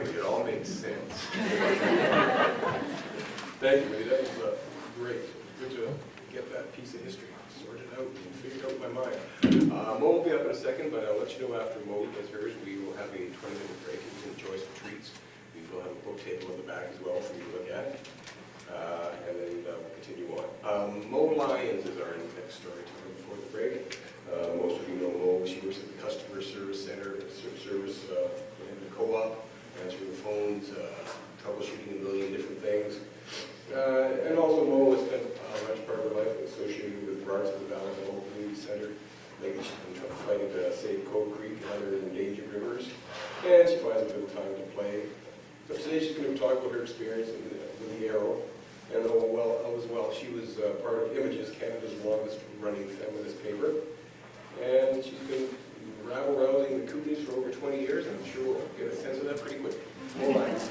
finally, it all makes sense. Thank you, Minnie. That was great. Good to get that piece of history sorted out and figured out in my mind. Mo will be up in a second, but I'll let you know after Mo does hers, we will have a 20-minute break and you can enjoy some treats. We will have a book table in the back as well for you to look at. And then we'll continue on. Moe Lyons is our next story time before the break. Most of you know Mo. She works at the Customer Service Center, service in the co-op, answering the phones, troubleshooting a million different things. And also Mo has spent a large part of her life associated with Barnes of the Valley Community Center. Lately she's been fighting to save Cove Creek and other endangered rivers. And she finds a bit of time to play. So today she's going to talk about her experience with the Arrow. And as well, she was part of Images, Canada's longest running feminist paper. And she's been rabble-rousing the Kootenays for over 20 years, and I'm sure we'll get a sense of that pretty quick. Moe Lyons.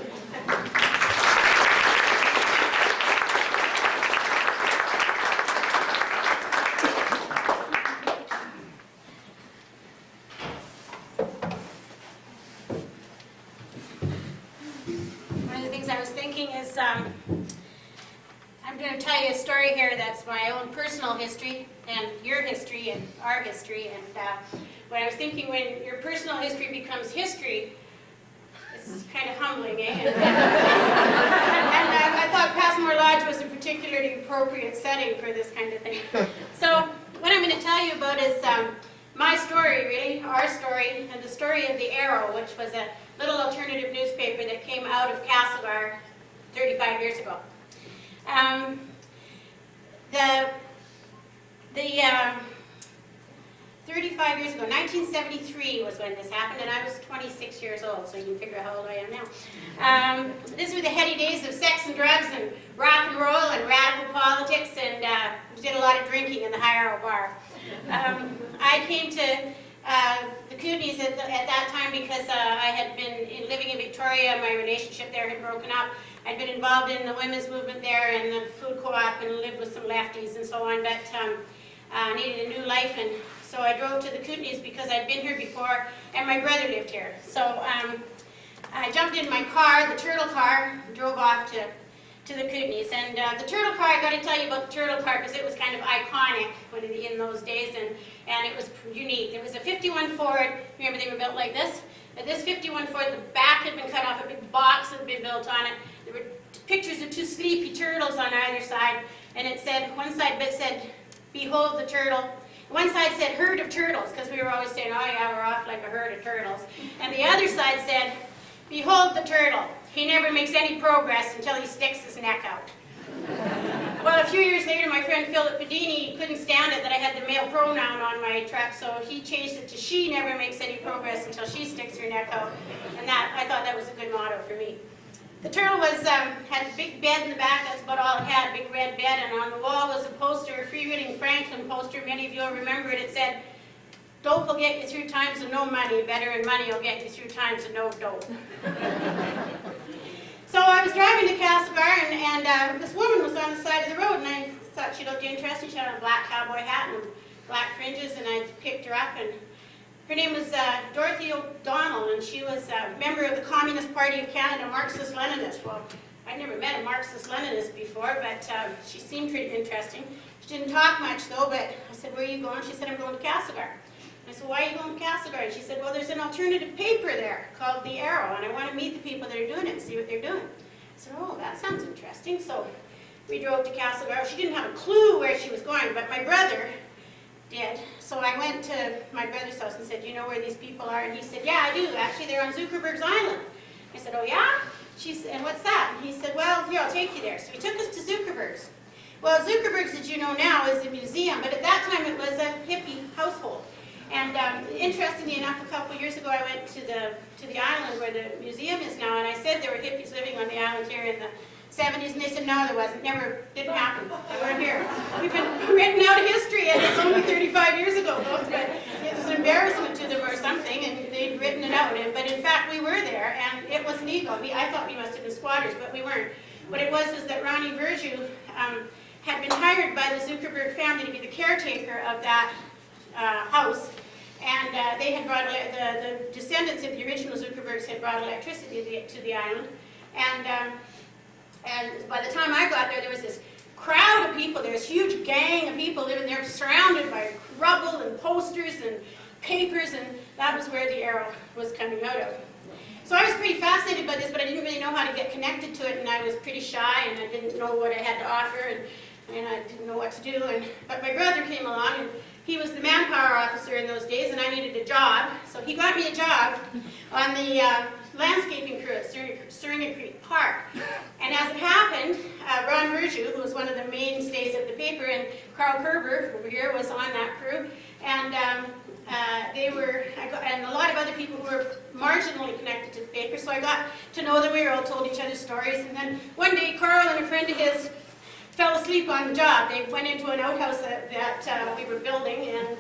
One of the things I was thinking is I'm going to tell you a story here that's my own personal history and your history and our history. And what I was thinking, when your personal history becomes history, it's kind of humbling, eh? And I thought Passmore Lodge was a particularly appropriate setting for this kind of thing. So what I'm going to tell you about is my story, really, our story, and the story of the Arrow, which was a little alternative newspaper that came out of Castlegar 35 years ago. 35 years ago, 1973 was when this happened, and I was 26 years old, so you can figure out how old I am now. These were the heady days of sex and drugs and rock and roll and radical politics, and did a lot of drinking in the High Arrow bar. I came to the Kootenays at that time because I had been living in Victoria. My relationship there had broken up. I'd been involved in the women's movement there and the food co-op and lived with some lefties and so on, but needed a new life, and so I drove to the Kootenays because I'd been here before and my brother lived here. So I jumped in my car, the turtle car, drove off to the Kootenays. And the turtle car, I got to tell you about the turtle car because it was kind of iconic in those days, and it was unique. There was a 51 Ford, remember they were built like this? But this 51 Ford, the back had been cut off, a big box had been built on it. There were pictures of two sleepy turtles on either side, and it said, one side bit said, "Behold the turtle." One side said, "Herd of turtles," because we were always saying, oh yeah, we're off like a herd of turtles. And the other side said, "Behold the turtle. He never makes any progress until he sticks his neck out." Well, a few years later, my friend Philip Pedini couldn't stand it that I had the male pronoun on my truck, so he changed it to "She never makes any progress until she sticks her neck out." And I thought that was a good motto for me. The turtle had a big bed in the back, that's about all it had, a big red bed, and on the wall was a poster, a Freewheeling Franklin poster. Many of you will remember it. It said, "Dope will get you through times of no money, better and money will get you through times of no dope." So I was driving to Castlegar, and this woman was on the side of the road, and I thought she looked interesting. She had a black cowboy hat and black fringes, and I picked her up, and her name was Dorothy O'Donnell, and she was a member of the Communist Party of Canada, Marxist-Leninist. Well, I'd never met a Marxist-Leninist before, but she seemed pretty interesting. She didn't talk much, though, but I said, "Where are you going?" She said, "I'm going to Castlegar." I said, "Why are you going to Castlegar?" And she said, "Well, there's an alternative paper there called The Arrow, and I want to meet the people that are doing it and see what they're doing." I said, "Oh, that sounds interesting." So we drove to Castlegar. She didn't have a clue where she was going, but my brother did. So I went to my brother's house and said, "Do you know where these people are?" And he said, "Yeah, I do. Actually, they're on Zuckerberg's Island." I said, "Oh, yeah?" She said, "And what's that?" And he said, "Well, here, I'll take you there." So he took us to Zuckerberg's. Well, Zuckerberg's, as you know now, is a museum, but at that time it was a hippie household. And interestingly enough, a couple years ago, I went to the island where the museum is now, and I said there were hippies living on the island here in the 70s, and they said, "No, there wasn't. Didn't happen. They weren't here." We've been written out of history, and it's only 35 years ago, folks, but it was an embarrassment to them or something, and they'd written it out. But in fact, we were there, and it was legal. I thought we must have been squatters, but we weren't. What it was that Ronnie Verju had been hired by the Zuckerberg family to be the caretaker of that house. And they had brought, the descendants of the original Zuckerbergs had brought electricity to the island. And by the time I got there was this crowd of people, there was a huge gang of people living there surrounded by rubble and posters and papers, and that was where the arrow was coming out of. So I was pretty fascinated by this, but I didn't really know how to get connected to it, and I was pretty shy, and I didn't know what I had to offer, and I didn't know what to do. But my brother came along, and he was the manpower officer in those days, and I needed a job. So he got me a job on the landscaping crew at Suringa Creek Park. And as it happened, Ron Verju, who was one of the mainstays of the paper, and Carl Kerber over here was on that crew, and and a lot of other people who were marginally connected to the paper, so I got to know them. We all told each other stories, and then one day Carl and a friend of his fell asleep on the job. They went into an outhouse that we were building and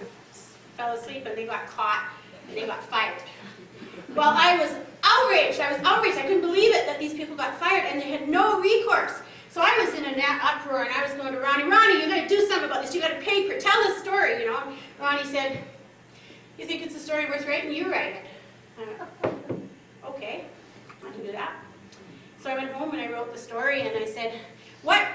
fell asleep, and they got caught, and they got fired. Well, I was outraged. I couldn't believe it that these people got fired, and they had no recourse. So I was in an uproar, and I was going to Ronnie, you got to do something about this. You got a paper. Tell the story, you know. Ronnie said, "You think it's a story worth writing? You write it." I went, "Okay, I can do that." So I went home and I wrote the story, and I said, "What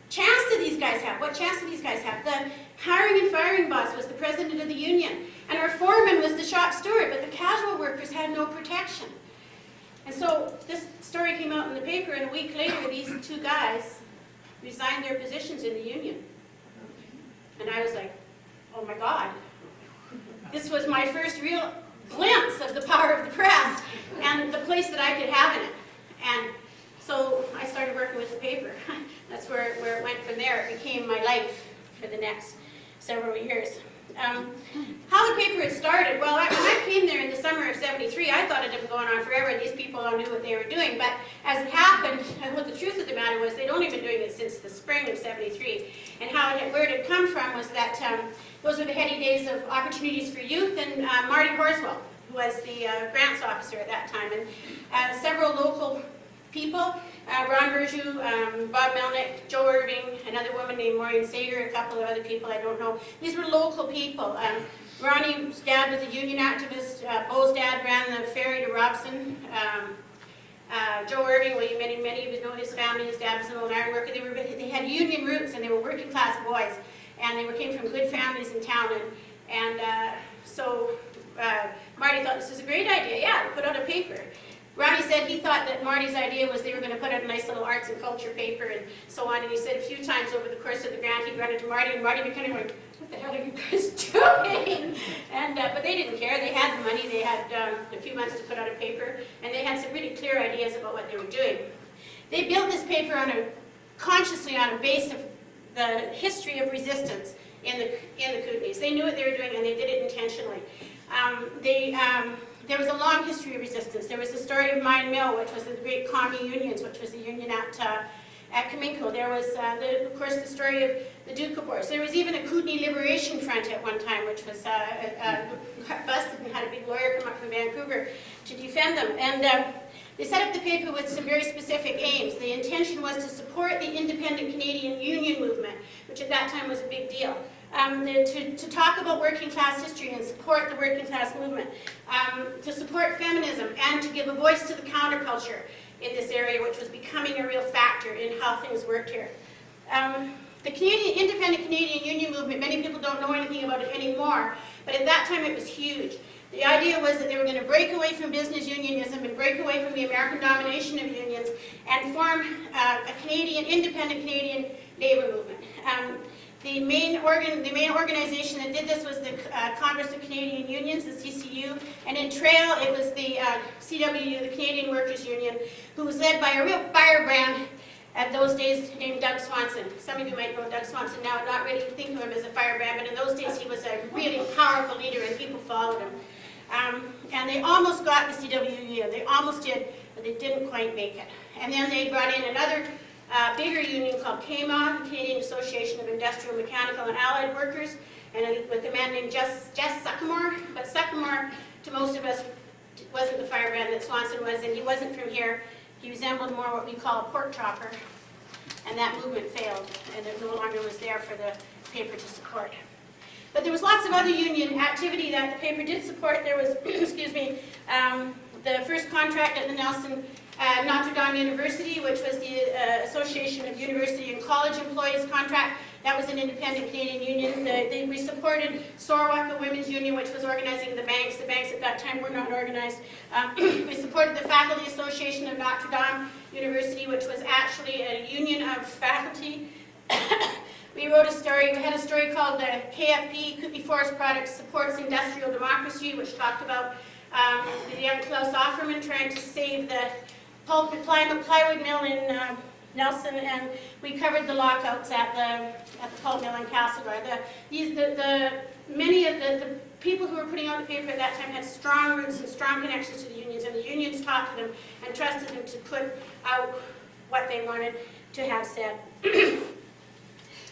chance did these guys have? What chance did these guys have? The hiring and firing boss was the president of the union, and our foreman was the shop steward, but the casual workers had no protection." And so this story came out in the paper, and a week later these two guys resigned their positions in the union. And I was like, oh my God. This was my first real glimpse of the power of the press and the place that I could have in it. And so I started working with the paper. That's where it went from there. It became my life for the next several years. How the paper had started, well, when I came there in the summer of '73, I thought it had been going on forever, and these people all knew what they were doing. But as it happened, what the truth of the matter was, they'd only been doing it since the spring of '73. And where it had come from was that those were the heady days of opportunities for youth, and Marty Horswell, who was the grants officer at that time, and several local people, Ron Verju, Bob Melnick, Joe Irving, another woman named Maureen Sager, a couple of other people I don't know. These were local people. Ronnie's dad was a union activist. Bo's dad ran the ferry to Robson. Joe Irving, well, many of you know his family. His dad was an old iron worker. They had union roots, and they were working class boys, and they came from good families in town. So Marty thought this was a great idea. Yeah, put out a paper. Ronnie said he thought that Marty's idea was they were going to put out a nice little arts and culture paper and so on, and he said a few times over the course of the grant he'd run into Marty, and Marty would kind of go, what the hell are you guys doing? But they didn't care. They had the money. They had a few months to put out a paper, and they had some really clear ideas about what they were doing. They built this paper consciously on a base of the history of resistance in the Kootenays. They knew what they were doing, and they did it intentionally. There was a long history of resistance. There was the story of Mine Mill, which was the great commie unions, which was the union at Kaminko. There was, of course, the story of the Duke Wars. There was even a Kootenai Liberation Front at one time, which was busted and had a big lawyer come up from Vancouver to defend them. And they set up the paper with some very specific aims. The intention was to support the independent Canadian union movement, which at that time was a big deal. To talk about working class history and support the working class movement, to support feminism, and to give a voice to the counterculture in this area, which was becoming a real factor in how things worked here. The independent Canadian union movement, many people don't know anything about it anymore, but at that time it was huge. The idea was that they were going to break away from business unionism and break away from the American domination of unions and form a independent Canadian labor movement. The main organization that did this was the Congress of Canadian Unions, the CCU, and in Trail it was the CWU, the Canadian Workers' Union, who was led by a real firebrand at those days named Doug Swanson. Some of you might know Doug Swanson now, not really think of him as a firebrand, but in those days he was a really powerful leader and people followed him. And they almost got the CWU, they almost did, but they didn't quite make it. And then they brought in another bigger union called CAMA, the Canadian Association of Industrial, Mechanical, and Allied Workers, and with a man named Jess Suckamore. But Suckamore, to most of us, wasn't the firebrand that Swanson was, and he wasn't from here. He resembled more what we call a pork chopper, and that movement failed, and it no longer was there for the paper to support. But there was lots of other union activity that the paper did support. There was, excuse me, the first contract at the Nelson Notre Dame University, which was the Association of University and College Employees contract. That was an independent Canadian union. We supported Sorwaka Women's Union, which was organizing the banks. The banks at that time were not organized. We supported the Faculty Association of Notre Dame University, which was actually a union of faculty. We wrote a story, we had a story called KFP, Kootenai Forest Products Supports Industrial Democracy, which talked about the young Klaus Offerman trying to save the pulp and plywood mill in Nelson, and we covered the lockouts at the pulp mill in Castlegar. Many of the people who were putting out the paper at that time had strong roots and strong connections to the unions, and the unions talked to them and trusted them to put out what they wanted to have said.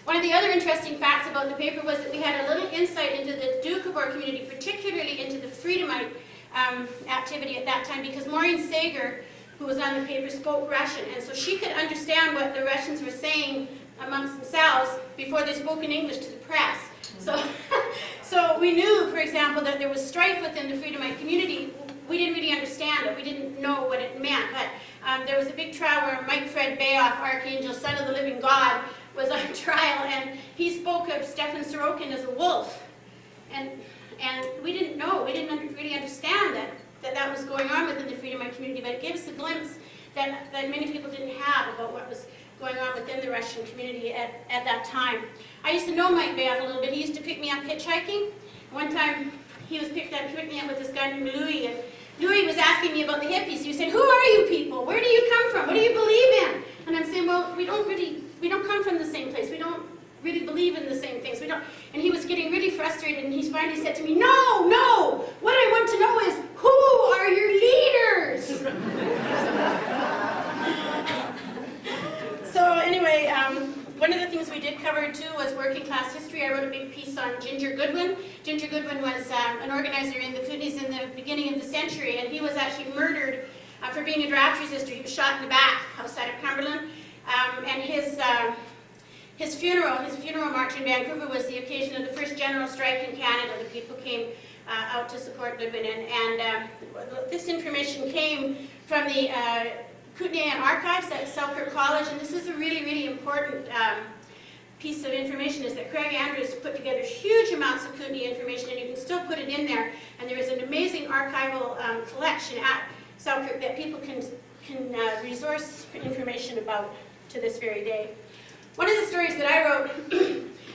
One of the other interesting facts about the paper was that we had a little insight into the Doukhobor community, particularly into the Freedomite activity at that time, because Maureen Sager, who was on the paper, spoke Russian, and so she could understand what the Russians were saying amongst themselves before they spoke in English to the press. So we knew, for example, that there was strife within the Freedomite community. We didn't really understand it. We didn't know what it meant, but there was a big trial where Mike Fred Bayoff, Archangel, son of the living God, was on trial, and he spoke of Stefan Sorokin as a wolf. And we didn't know, we didn't really understand that was going on within the Freedomite community, but it gave us a glimpse that many people didn't have about what was going on within the Russian community at that time. I used to know Mike Bayoff a little bit. He used to pick me up hitchhiking. One time he was picked me up with this guy named Louis, and Louis was asking me about the hippies. He said, "Who are you people? Where do you come from? What do you believe in?" And I'm saying, "Well, we don't come from the same place. We don't really believe in the same things. We don't." And he was getting really frustrated, and he finally said to me, No, what I want to know is, who are your leaders?" So anyway, one of the things we did cover too was working class history. I wrote a big piece on Ginger Goodwin. Ginger Goodwin was an organizer in the Kootenays in the beginning of the century, and he was actually murdered for being a draft resistor. He was shot in the back outside of Cumberland, and his funeral march in Vancouver was the occasion of the first general strike in Canada. The people came out to support Goodwin, and this information came from the Kootenay Archives at Selkirk College, and this is a really, really important piece of information, is that Craig Andrews put together huge amounts of Kootenay information, and you can still put it in there, and there is an amazing archival collection at Selkirk that people can resource information about to this very day. One of the stories that I wrote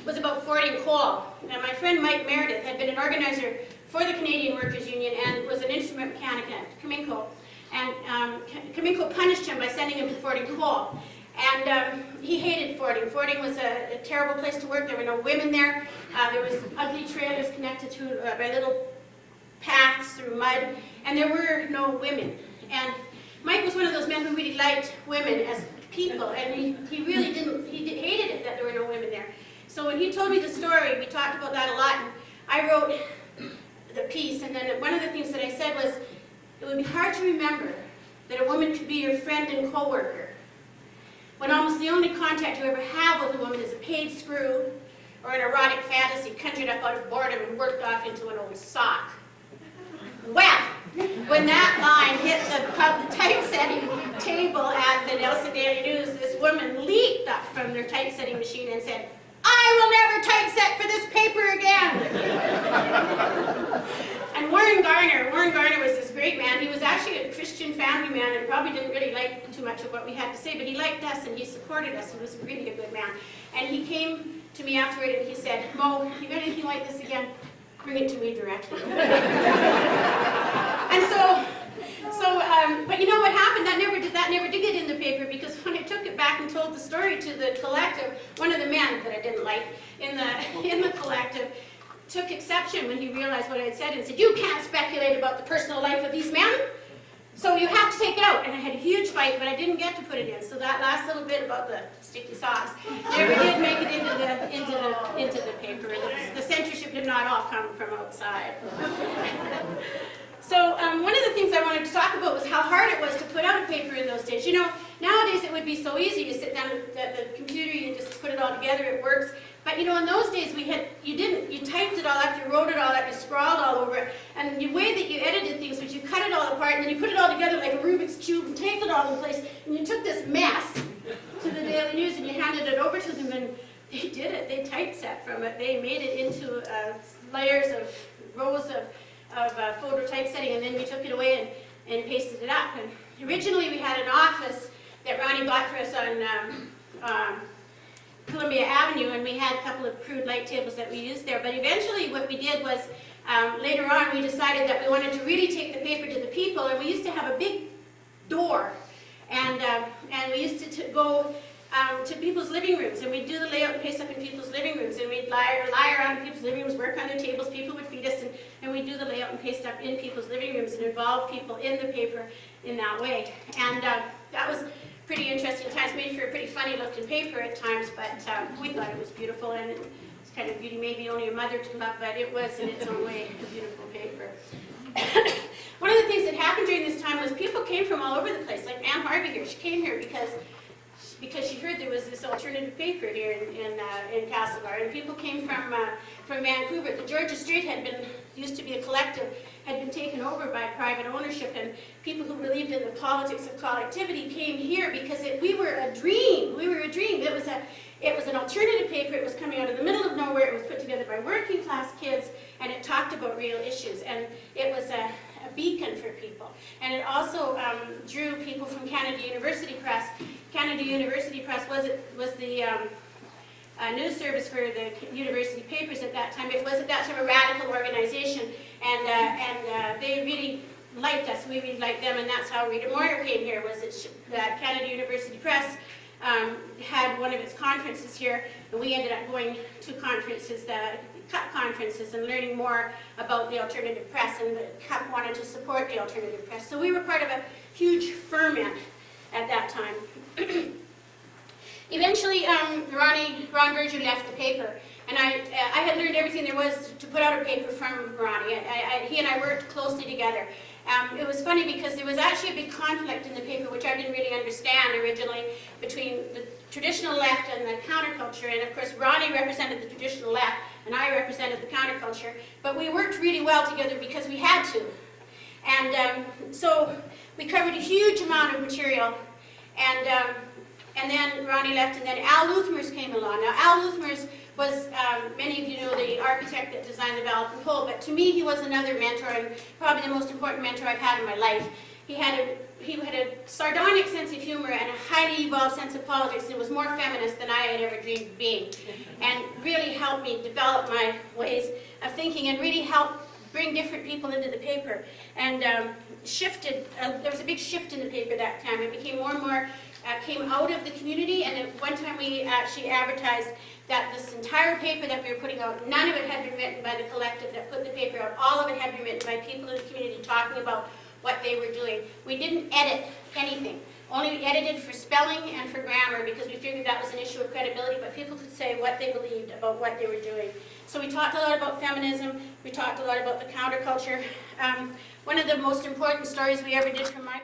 was about fording coal. And my friend Mike Meredith had been an organizer for the Canadian Workers' Union and was an instrument mechanic at Cominco. And Cominco punished him by sending him to fording coal. And he hated fording. Fording was a terrible place to work. There were no women there. There was ugly trailers connected to by little paths through mud. And there were no women. And Mike was one of those men who really liked women as people, and he really hated it that there were no women there. So when he told me the story, we talked about that a lot, and I wrote the piece, and then one of the things that I said was, it would be hard to remember that a woman could be your friend and co-worker, when almost the only contact you ever have with a woman is a paid screw, or an erotic fantasy conjured up out of boredom and worked off into an old sock. Well, when that line hit the typesetting table at the Nelson Daily News, this woman leaped up from their typesetting machine and said, "I will never typeset for this paper again." And Warren Garner was this great man. He was actually a Christian family man and probably didn't really like too much of what we had to say, but he liked us and he supported us. He was really a good man. And he came to me afterward and he said, "Mo, if you got anything like this again, bring it to me directly." And but you know what happened? That never did get in the paper, because when I took it back and told the story to the collective, one of the men that I didn't like in the collective took exception when he realized what I had said and said, "You can't speculate about the personal life of these men, so you have to take it out." And I had a huge fight, but I didn't get to put it in. So that last little bit about the sticky sauce never did make it into the paper. The censorship did not all come from outside. So one of the things I wanted to talk about was how hard it was to put out a paper in those days. You know, nowadays it would be so easy. You sit down at the computer, you just put it all together, it works. But you know, in those days you typed it all up, you wrote it all up, you scrawled all over it, and the way that you edited things was you cut it all apart and then you put it all together like a Rubik's Cube and taped it all in place, and you took this mess to the Daily News and you handed it over to them, and they did it. They typeset from it. They made it into layers of rows of photo typesetting, and then we took it away and pasted it up. And originally we had an office that Ronnie bought for us on Columbia Avenue, and we had a couple of crude light tables that we used there. But eventually what we did was, later on we decided that we wanted to really take the paper to the people, and we used to have a big door, and we used to go to people's living rooms, and we'd do the layout and paste up in people's living rooms, and we'd lie around in people's living rooms, work on their tables, people would feed us, and we'd do the layout and paste up in people's living rooms and involve people in the paper in that way. And that was pretty interesting times, made for a pretty funny looking paper at times, but we thought it was beautiful, and it's kind of beauty maybe only a mother to love, but it was in its own way a beautiful paper. One of the things that happened during this time was people came from all over the place, like Anne Harvey here. She came here because she heard there was this alternative paper here in Castlegar, and people came from Vancouver. The Georgia Street used to be a collective, had been taken over by private ownership, and people who believed in the politics of collectivity came here because we were a dream. We were a dream. It was an alternative paper. It was coming out of the middle of nowhere. It was put together by working class kids, and it talked about real issues, and it was a beacon for people. And it also drew people from Canada University Press. Canada University Press was the news service for the university papers at that time. It was at that time a radical organization, and they really liked us. We really liked them, and that's how Rita Moyer came here. That Canada University Press had one of its conferences here, and we ended up going to conferences, CUP conferences, and learning more about the alternative press, and the CUP wanted to support the alternative press. So we were part of a huge ferment at that time. Eventually, Ron Berger left the paper, and I had learned everything there was to put out a paper from Ronnie. He and I worked closely together. It was funny because there was actually a big conflict in the paper, which I didn't really understand originally, between the traditional left and the counterculture. And of course, Ronnie represented the traditional left, and I represented the counterculture. But we worked really well together because we had to. And so we covered a huge amount of material. And then Ronnie left, and then Al Luthmers came along. Now, Al Luthmers was, many of you know, the architect that designed the Valpin Pole, but to me he was another mentor, and probably the most important mentor I've had in my life. He had a sardonic sense of humor and a highly evolved sense of politics, and was more feminist than I had ever dreamed of being, and really helped me develop my ways of thinking, and really helped bring different people into the paper, and shifted. There was a big shift in the paper that time. It became more and more came out of the community, and at one time we actually advertised that this entire paper that we were putting out, none of it had been written by the collective that put the paper out. All of it had been written by people in the community talking about what they were doing. We didn't edit anything. Only edited for spelling and for grammar, because we figured that was an issue of credibility, but people could say what they believed about what they were doing. So we talked a lot about feminism. We talked a lot about the counterculture. One of the most important stories we ever did from my